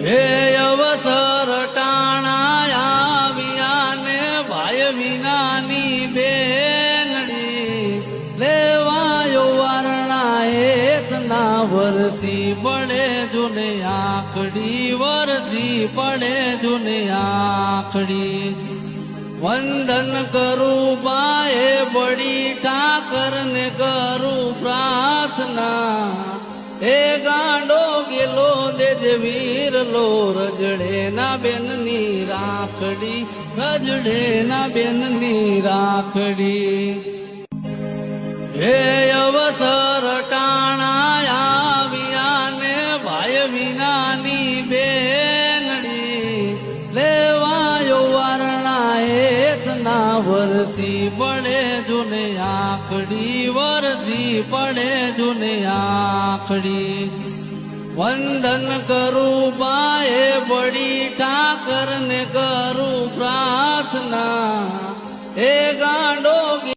હે અવસર ટાણા વિયાને ભાઈ વિનાની બેનડી લેવાયો વારણા હેતના વરસી પડે જુને આખડી વરસી પડે જુને આખડી વંદન કરું બાએ બડી ઠાકર ને કરું પ્રાર્થના હે ગાંડો ગેલો દેજ વીર લો રજડે ના બેનની રાખડી રજડે ના બેનની રાખડી હે અવસર ટાણા આવ્યાને ભાઈ વિનાની બેનડી લેવાયો વારણા હેતના વરસી પડે જુને આખડી વરસી પડે જુને આખડી વંદન કરું બાએ બડી ઠાકર ને કરું પ્રાર્થના હે